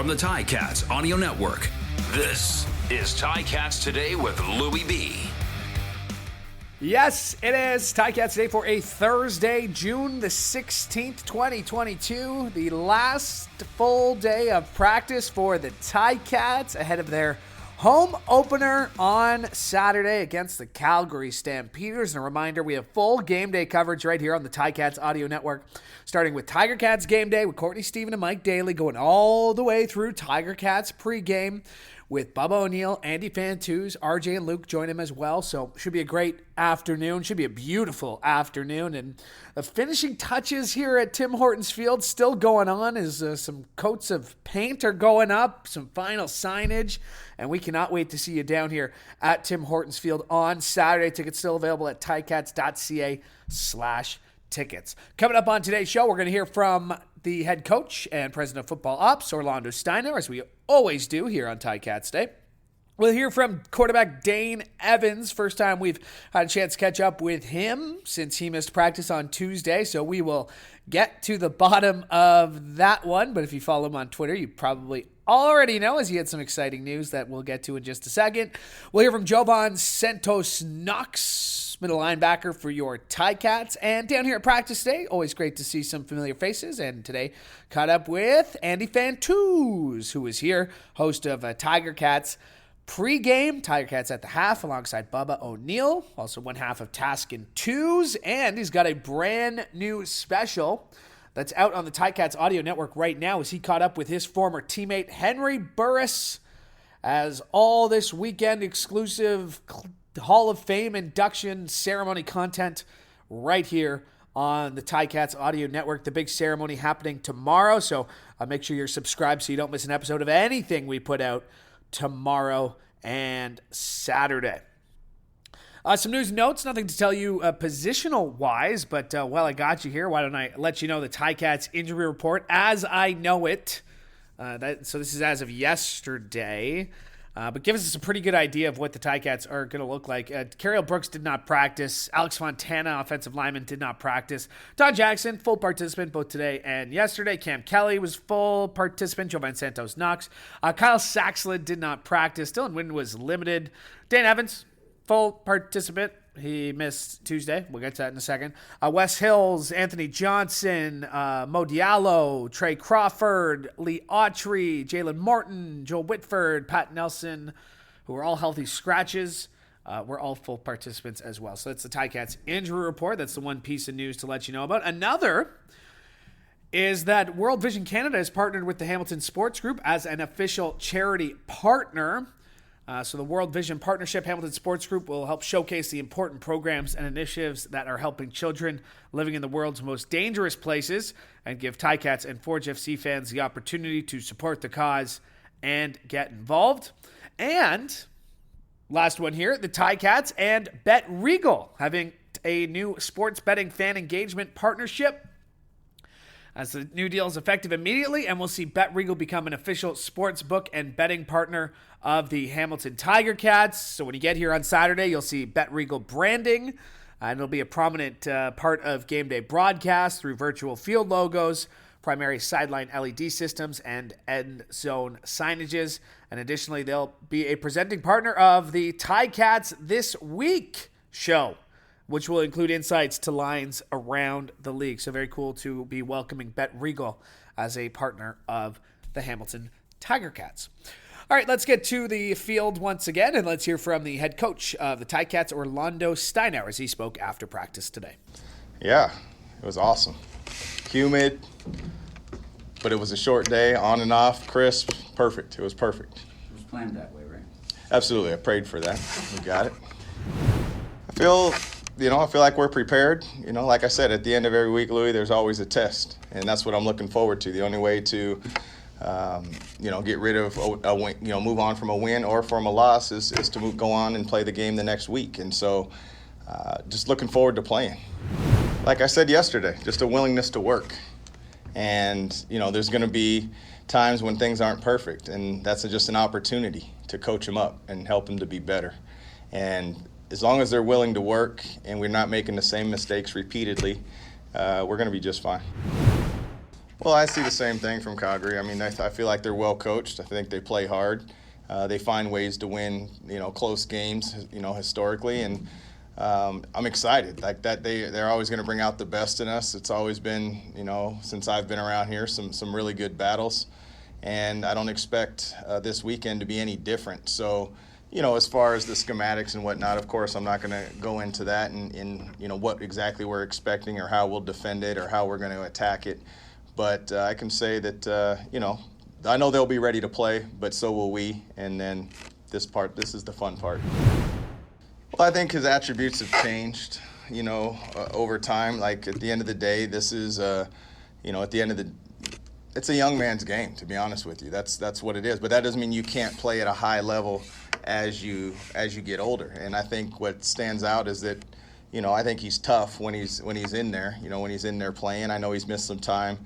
from the Ticats Audio Network. This is Ticats Today with Louie B. Yes, it is Ticats Today for a Thursday, June the 16th, 2022. The last full day of practice for the Ticats ahead of their home opener on Saturday against the Calgary Stampeders. And a reminder, we have full game day coverage right here on the Ticats Audio Network, starting with Tiger-Cats game day with Courtney Stephen and Mike Daly, going all the way through Tiger-Cats pregame with Bubba O'Neill, Andy Fantuz, RJ and Luke join him as well. So should be a great afternoon. Should be a beautiful afternoon. And the finishing touches here at Tim Hortons Field still going on as some coats of paint are going up, some final signage. And we cannot wait to see you down here at Tim Hortons Field on Saturday. Tickets still available at ticats.ca/tickets. Coming up on today's show, we're going to hear from the head coach and president of football ops, Orlando Steinauer, as we always do here on Ticats Day. We'll hear from quarterback Dane Evans. First time we've had a chance to catch up with him since he missed practice on Tuesday, so we will get to the bottom of that one. But if you follow him on Twitter, you probably already know, as he had some exciting news that we'll get to in just a second. We'll hear from Jovan Santos Knox, middle linebacker for your Ticats. And down here at practice today, always great to see some familiar faces. And today, caught up with Andy Fantuz, who is here, host of Tiger-Cats pregame, Tiger-Cats at the half, alongside Bubba O'Neill, also one half of Task and Twos. And he's got a brand new special that's out on the Ticats Audio Network right now, as he caught up with his former teammate Henry Burris, as all this weekend exclusive Hall of Fame induction ceremony content right here on the Ticats Audio Network. The big ceremony happening tomorrow, so make sure you're subscribed so you don't miss an episode of anything we put out tomorrow and Saturday. Some news and notes, nothing to tell you positional-wise, but while I got you here, why don't I let you know the Ticats injury report as I know it. So this is as of yesterday. But gives us a pretty good idea of what the Ticats are going to look like. Carriel Brooks did not practice. Alex Fontana, offensive lineman, did not practice. Todd Jackson, full participant both today and yesterday. Cam Kelly was full participant. Jovan Santos Knox. Kyle Saxlid did not practice. Dylan Wynn was limited. Dane Evans, full participant. He missed Tuesday. We'll get to that in a second. Wes Hills, Anthony Johnson, Mo Diallo, Trey Crawford, Lee Autry, Jalen Martin, Joel Whitford, Pat Nelson, who are all healthy scratches. We're all full participants as well. So that's the Ticats injury report. That's the one piece of news to let you know about. Another is that World Vision Canada has partnered with the Hamilton Sports Group as an official charity partner. So the World Vision Partnership Hamilton Sports Group will help showcase the important programs and initiatives that are helping children living in the world's most dangerous places and give Ticats and Forge FC fans the opportunity to support the cause and get involved. And last one here, the Ticats and Bet Regal having a new sports betting fan engagement partnership. As the new deal is effective immediately, and we'll see Bet Regal become an official sports book and betting partner of the Hamilton Tiger-Cats. So when you get here on Saturday, you'll see Bet Regal branding, and it'll be a prominent part of game day broadcast through virtual field logos, primary sideline LED systems, and end zone signages. And additionally, they'll be a presenting partner of the Ticats This Week show, which will include insights to lines around the league. So very cool to be welcoming Bet Regal as a partner of the Hamilton Tiger-Cats. All right, let's get to the field once again, and let's hear from the head coach of the Ticats, Orlando Steinauer, as he spoke after practice today. Yeah, it was awesome. Humid, but it was a short day, on and off, crisp, perfect. It was perfect. It was planned that way, right? Absolutely, I prayed for that. We got it. I feel like we're prepared. Like I said, at the end of every week, Louie, there's always a test, and that's what I'm looking forward to. The only way to, get rid of a win, move on from a win or from a loss is to go on and play the game the next week. And so, just looking forward to playing. Like I said yesterday, just a willingness to work. And there's going to be times when things aren't perfect, and that's just an opportunity to coach them up and help them to be better. And as long as they're willing to work and we're not making the same mistakes repeatedly, we're going to be just fine. Well, I see the same thing from Calgary. I mean, I feel like they're well coached. I think they play hard. They find ways to win, close games, historically, and I'm excited. Like that, they're always going to bring out the best in us. It's always been, since I've been around here, some really good battles, and I don't expect this weekend to be any different. So, as far as the schematics and whatnot, of course, I'm not going to go into that and what exactly we're expecting or how we'll defend it or how we're going to attack it. But I can say that, I know they'll be ready to play, but so will we. And then this is the fun part. Well, I think his attributes have changed, over time. Like at the end of the day, this is, it's a young man's game, to be honest with you. That's what it is. But that doesn't mean you can't play at a high level as you get older. And I think what stands out is that, I think he's tough when he's in there, when he's in there playing. I know he's missed some time,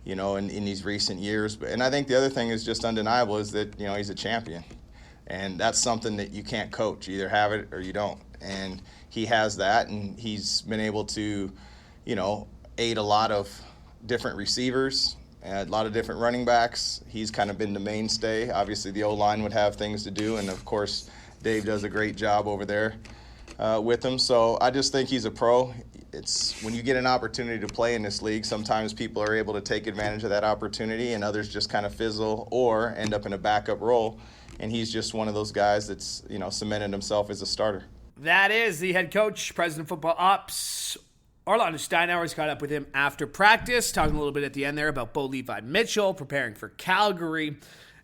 in these recent years. And I think the other thing is just undeniable is that, he's a champion. And that's something that you can't coach. You either have it or you don't. And he has that, and he's been able to, aid a lot of different receivers, a lot of different running backs. He's kind of been the mainstay. Obviously, the O-line would have things to do, and, of course, Dave does a great job over there with him. So I just think he's a pro. It's when you get an opportunity to play in this league, sometimes people are able to take advantage of that opportunity, and others just kind of fizzle or end up in a backup role. And he's just one of those guys that's, cemented himself as a starter. That is the head coach, president of football ops, Orlando Steinauer. Has caught up with him after practice, talking a little bit at the end there about Bo Levi Mitchell preparing for Calgary,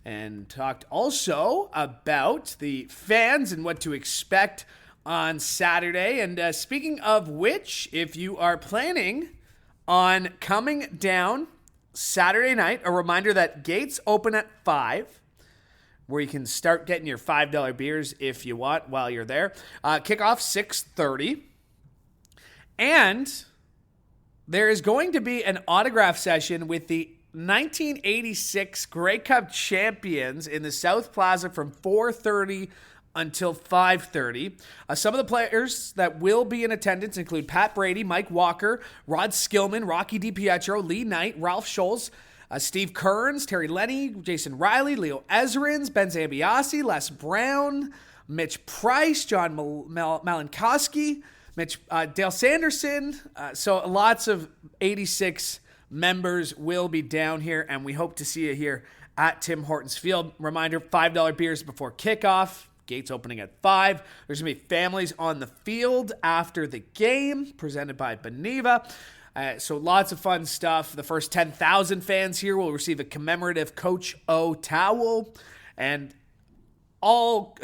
and talked also about the fans and what to expect on Saturday. And speaking of which, if you are planning on coming down Saturday night, a reminder that gates open at 5, where you can start getting your $5 beers if you want while you're there. Kickoff 6:30. And there is going to be an autograph session with the 1986 Grey Cup champions in the South Plaza from 4:30 until 5:30. Some of the players that will be in attendance include Pat Brady, Mike Walker, Rod Skillman, Rocky DiPietro, Lee Knight, Ralph Scholes, Steve Kearns, Terry Lenny, Jason Riley, Leo Ezrins, Ben Zambiasi, Les Brown, Mitch Price, John Malinkowski, Dale Sanderson. So lots of 86 members will be down here, and we hope to see you here at Tim Hortons Field. Reminder, $5 beers before kickoff. Gates opening at 5. There's going to be families on the field after the game, presented by Beneva. So lots of fun stuff. The first 10,000 fans here will receive a commemorative Coach O towel, and all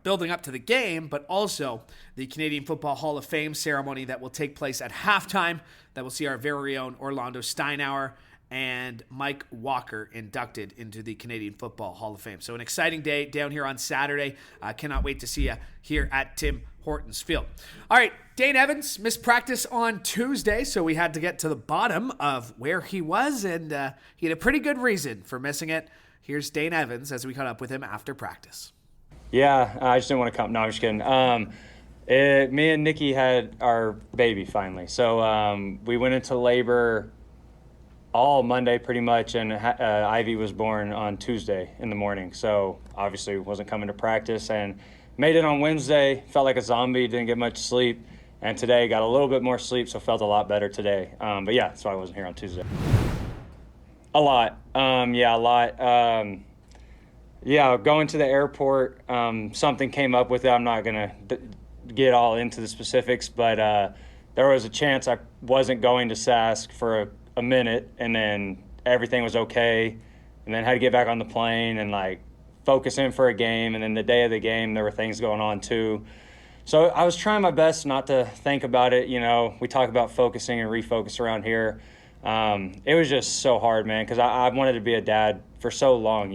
building up to the game, but also the Canadian Football Hall of Fame ceremony that will take place at halftime, that will see our very own Orlando Steinauer and Mike Walker inducted into the Canadian Football Hall of Fame. So an exciting day down here on Saturday. Cannot wait to see you here at Tim Hortons Field. All right, Dane Evans missed practice on Tuesday, so we had to get to the bottom of where he was, and he had a pretty good reason for missing it. Here's Dane Evans as we caught up with him after practice. Yeah, I just didn't want to come. No, I'm just kidding. Me and Nikki had our baby finally. So we went into labor all Monday pretty much, and Ivy was born on Tuesday in the morning. So obviously wasn't coming to practice, and made it on Wednesday. Felt like a zombie, didn't get much sleep. And today got a little bit more sleep, so felt a lot better today. But yeah, that's why I wasn't here on Tuesday. A lot. A lot. Going to the airport, something came up with it. I'm not going to get all into the specifics, but there was a chance I wasn't going to Sask for a minute, and then everything was okay, and then had to get back on the plane and focus in for a game. And then the day of the game, there were things going on too. So I was trying my best not to think about it. We talk about focusing and refocus around here. It was just so hard, man, because I wanted to be a dad for so long,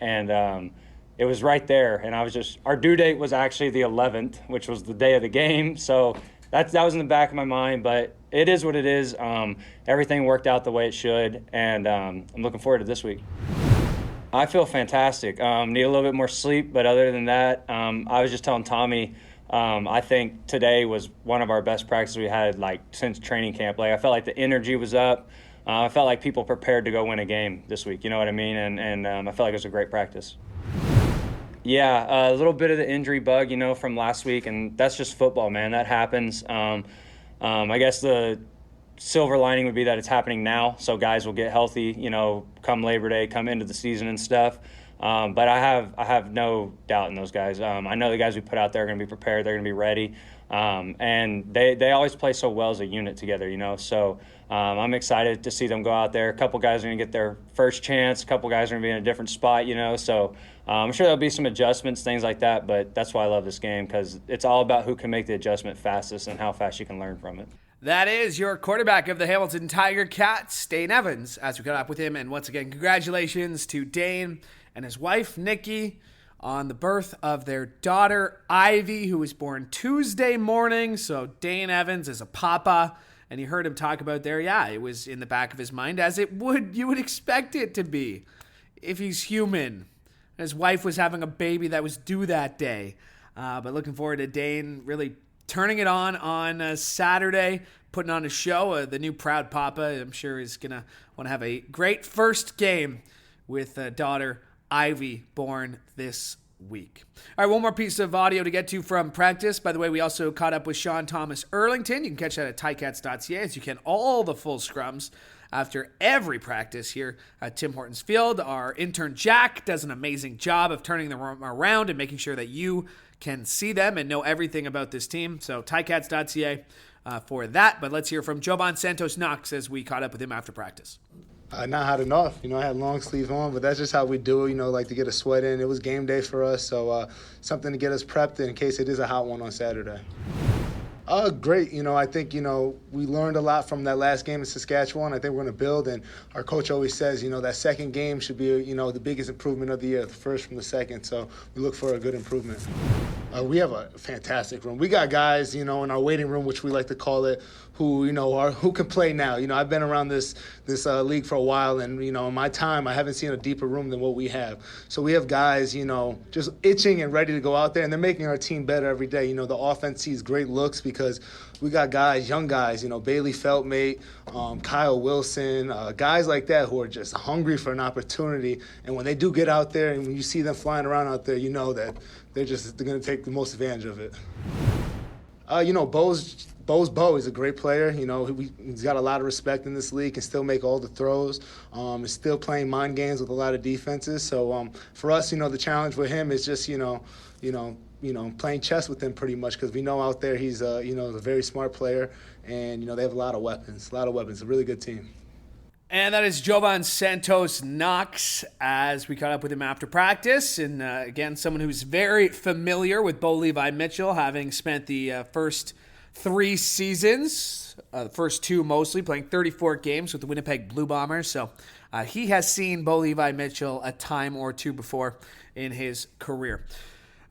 and it was right there. And our due date was actually the 11th, which was the day of the game. So that was in the back of my mind, but it is what it is. Everything worked out the way it should, and I'm looking forward to this week. I feel fantastic. Need a little bit more sleep, but other than that, I was just telling Tommy, I think today was one of our best practices we had since training camp. I felt like the energy was up. I felt like people prepared to go win a game this week. You know what I mean? And I felt like it was a great practice. Yeah, a little bit of the injury bug, from last week, and that's just football, man. That happens. I guess the silver lining would be that it's happening now, so guys will get healthy, come Labor Day, come into the season and stuff. But I have no doubt in those guys. I know the guys we put out there are going to be prepared. They're going to be ready. And they always play so well as a unit together, So I'm excited to see them go out there. A couple guys are going to get their first chance. A couple guys are going to be in a different spot, So I'm sure there'll be some adjustments, things like that. But that's why I love this game, because it's all about who can make the adjustment fastest and how fast you can learn from it. That is your quarterback of the Hamilton Tiger-Cats, Dane Evans, as we got up with him. And once again, congratulations to Dane and his wife, Nikki, on the birth of their daughter, Ivy, who was born Tuesday morning. So Dane Evans is a papa, and you heard him talk about there. Yeah, it was in the back of his mind, as you would expect it to be if he's human. His wife was having a baby that was due that day. But looking forward to Dane really turning it on Saturday, putting on a show. The new proud papa, I'm sure, is going to want to have a great first game with daughter Ivy, born this week. All right, one more piece of audio to get to from practice. By the way, we also caught up with Sean Thomas Erlington. You can catch that at ticats.ca, as you can all the full scrums after every practice here at Tim Hortons Field. Our intern Jack does an amazing job of turning them around and making sure that you can see them and know everything about this team. So ticats.ca for that. But let's hear from Jovan Santos Knox as we caught up with him after practice. Not hot enough. I had long sleeves on, but that's just how we do it, like to get a sweat in. It was game day for us, so something to get us prepped in case it is a hot one on Saturday. Great. I think, we learned a lot from that last game in Saskatchewan. I think we're going to build, and our coach always says, that second game should be, the biggest improvement of the year, the first from the second. So we look for a good improvement. We have a fantastic room. We got guys, in our waiting room, which we like to call it, who, who can play now. I've been around this league for a while, and, in my time, I haven't seen a deeper room than what we have. So we have guys, just itching and ready to go out there, and they're making our team better every day. The offense sees great looks because we got guys, young guys, Bailey Feltmate, Kyle Wilson, guys like that who are just hungry for an opportunity. And when they do get out there and when you see them flying around out there, that they're going to take the most advantage of it. Bo is a great player. He's got a lot of respect in this league, can still make all the throws, is still playing mind games with a lot of defenses. So for us, the challenge with him is just, playing chess with him pretty much, because we know out there he's, a very smart player, and, they have a lot of weapons, a really good team. And that is Jovan Santos Knox as we caught up with him after practice. And again, someone who's very familiar with Bo Levi Mitchell, having spent the first 3 seasons, the first 2 mostly, playing 34 games with the Winnipeg Blue Bombers. So he has seen Bo Levi Mitchell a time or two before in his career.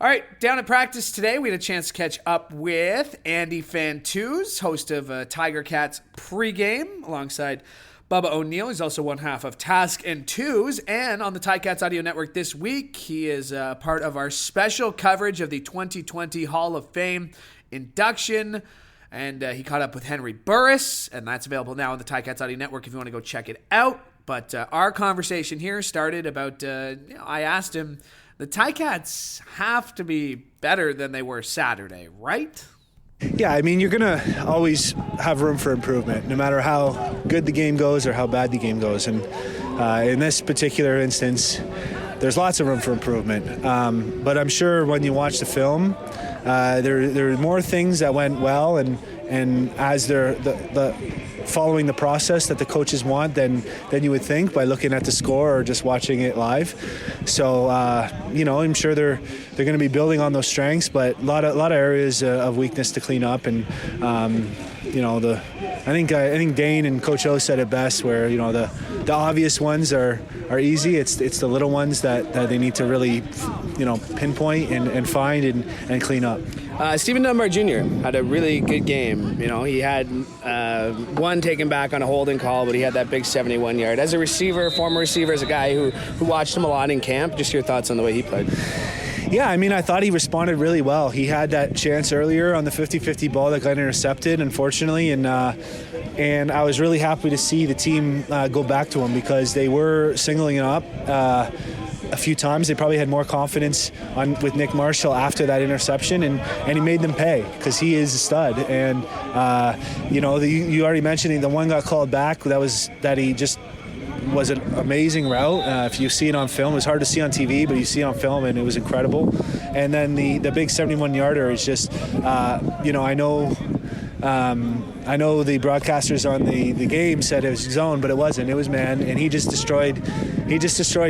All right, down at practice today, we had a chance to catch up with Andy Fantuz, host of Tiger-Cat's pregame, alongside Bubba O'Neill. He's also one half of Task and Twos. And on the Ticats Audio Network this week, he is part of our special coverage of the 2020 Hall of Fame induction. And he caught up with Henry Burris, and that's available now on the Ticats Audio Network if you want to go check it out. But our conversation here started about, I asked him, the Ticats have to be better than they were Saturday, right? Yeah, you're going to always have room for improvement, no matter how good the game goes or how bad the game goes. And in this particular instance, there's lots of room for improvement. But I'm sure when you watch the film, there are more things that went well, and as they're following the process that the coaches want than you would think by looking at the score or just watching it live. So I'm sure they're going to be building on those strengths, but a lot of areas of weakness to clean up. And I think Dane and Coach O said it best, where the obvious ones are easy. It's the little ones that they need to really pinpoint and find and clean up. Stephen Dunbar Jr. had a really good game. He had one taken back on a holding call, but he had that big 71-yard. As a receiver, former receiver, as a guy who watched him a lot in camp, just your thoughts on the way he played. Yeah, I thought he responded really well. He had that chance earlier on the 50-50 ball that got intercepted, unfortunately, and And I was really happy to see the team go back to him because they were singling him up a few times. They probably had more confidence with Nick Marshall after that interception, and he made them pay because he is a stud. And you already mentioned the one got called back. That he just was an amazing route. If you see it on film, it's hard to see on TV, but you see it on film, and it was incredible. And then the big 71-yarder is just, I know the broadcasters on the game said it was zone, but it wasn't. It was man, and he just destroyed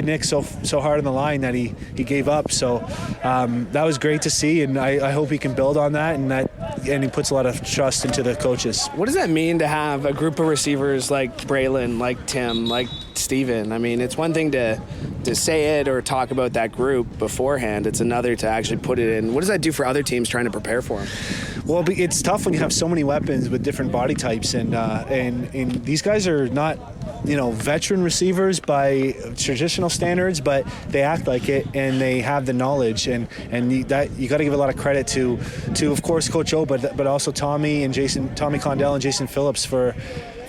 Nick so hard on the line that he gave up. So that was great to see, and I hope he can build on that, and he puts a lot of trust into the coaches. What does that mean to have a group of receivers like Braylon, like Tim, like Steven? I mean, it's one thing to say it or talk about that group beforehand. It's another to actually put it in. What does that do for other teams trying to prepare for them? Well, it's tough when you have so many weapons with different body types, and these guys are not, veteran receivers by traditional standards, but they act like it and they have the knowledge, and that you got to give a lot of credit to of course Coach O, but also Tommy Condell and Jason Phillips for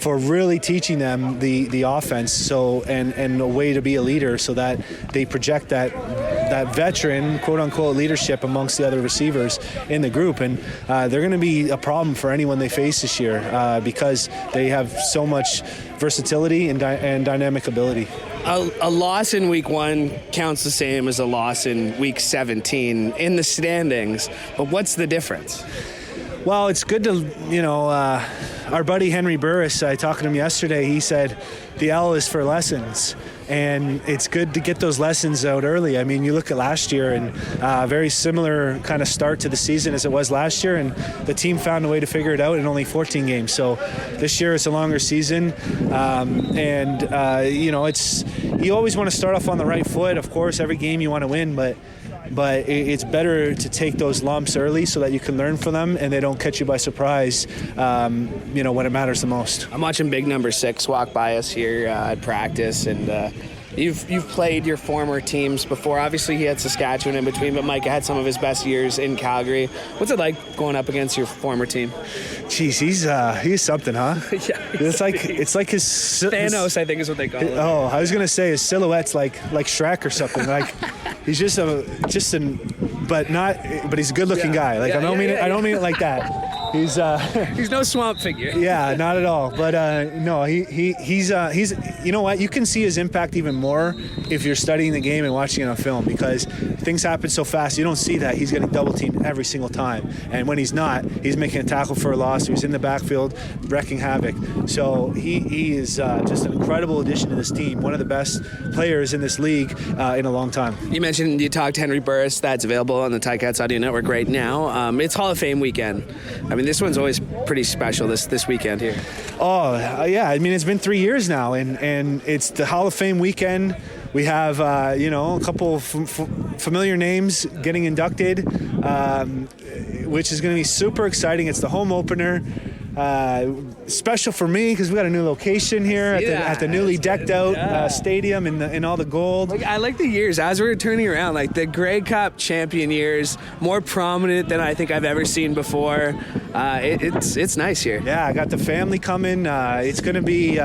really teaching them the offense, and a way to be a leader, so that they project that veteran, quote unquote, leadership amongst the other receivers in the group. And they're going to be a problem for anyone they face this year because they have so much versatility and dynamic ability. A loss in week 1 counts the same as a loss in week 17 in the standings, but what's the difference? Well, it's good to, our buddy Henry Burris, I talked to him yesterday, he said the L is for lessons. And it's good to get those lessons out early. I mean, you look at last year, and very similar kind of start to the season as it was last year, and the team found a way to figure it out in only 14 games. So this year it's a longer season, it's you always want to start off on the right foot. Of course, every game you want to win, but it's better to take those lumps early so that you can learn from them and they don't catch you by surprise, when it matters the most. I'm watching big number 6 walk by us here at practice, and you've played your former teams before. Obviously, he had Saskatchewan in between, but Micah had some of his best years in Calgary. What's it like going up against your former team? Jeez, he's something, huh? Yeah, it's like his Thanos, I think is what they call it. Oh, I was gonna say his silhouette's like Shrek or something. Like he's but he's a good-looking guy. Like I don't mean it like that. He's no swamp figure. Yeah, not at all. But no, he's you know what? You can see his impact even more if you're studying the game and watching it on film, because things happen so fast. You don't see that he's getting double teamed every single time, and when he's not, he's making a tackle for a loss. He's in the backfield wrecking havoc. So he is just an incredible addition to this team. One of the best players in this league in a long time. You mentioned you talked Henry Burris. That's available on the Ticats Audio Network right now. It's Hall of Fame weekend. I mean, this one's always pretty special this weekend here. Oh, yeah. I mean, it's been 3 years now, and it's the Hall of Fame weekend. We have, a couple familiar names getting inducted, which is going to be super exciting. It's the home opener. Special for me because we got a new location here at the newly decked out stadium in all the gold. I like the years as we're turning around, like the Grey Cup champion years, more prominent than I think I've ever seen before. It's nice here. Yeah, I got the family coming. It's going to be.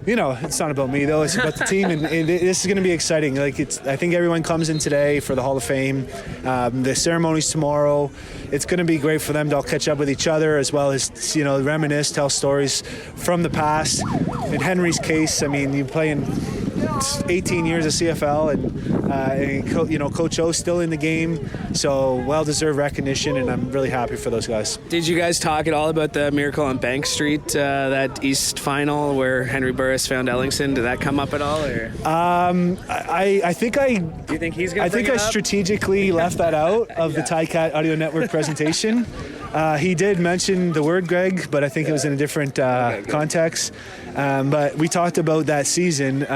It's not about me though. It's about the team, and this is going to be exciting. I think everyone comes in today for the Hall of Fame. The ceremony's tomorrow. It's going to be great for them to all catch up with each other, as well as reminisce, tell stories from the past. In Henry's case, I mean, you play in 18 years of CFL, and Coach O's still in the game, so well-deserved recognition, and I'm really happy for those guys. Did you guys talk at all about the miracle on Bank Street, that East final where Henry Burris found Ellingson? Did that come up at all? Or I think Do you think he's going to bring it up? Strategically left that out of the Ticats Audio Network presentation. He did mention the word Greg, but I think it was in a different context. But we talked about that season,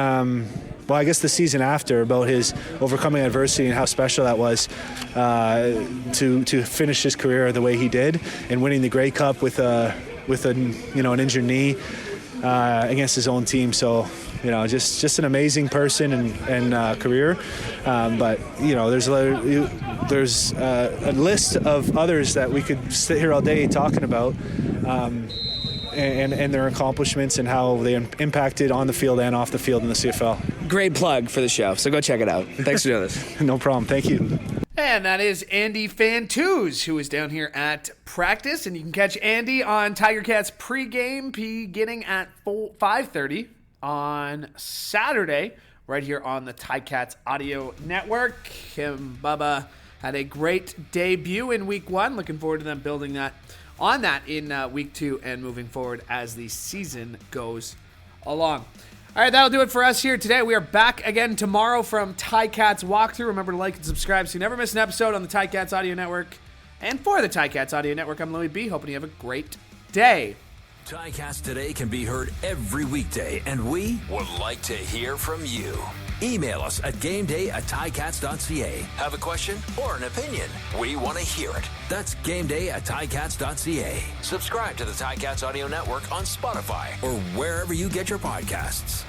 I guess the season after, about his overcoming adversity and how special that was to finish his career the way he did, and winning the Grey Cup with an injured knee against his own team. So just an amazing person and career. But there's a list of others that we could sit here all day talking about. and their accomplishments and how they impacted on the field and off the field in the CFL. Great plug for the show, so go check it out. Thanks for doing this. No problem. Thank you. And that is Andy Fantuz, who is down here at practice. And you can catch Andy on Tiger-Cats pregame beginning at 5:30 on Saturday, right here on the Ticats Audio Network. Him, Bubba, had a great debut in week 1. Looking forward to them building on that in week 2 and moving forward as the season goes along. All right, that'll do it for us here today. We are back again tomorrow from Ticats Walkthrough. Remember to like and subscribe so you never miss an episode on the Ticats Audio Network. And for the Ticats Audio Network, I'm Louie B. Hoping you have a great day. Ticats Today can be heard every weekday, and we would like to hear from you. Email us at gameday@ticats.ca. Have a question or an opinion? We want to hear it. That's gameday@ticats.ca. Subscribe to the Ticats Audio Network on Spotify or wherever you get your podcasts.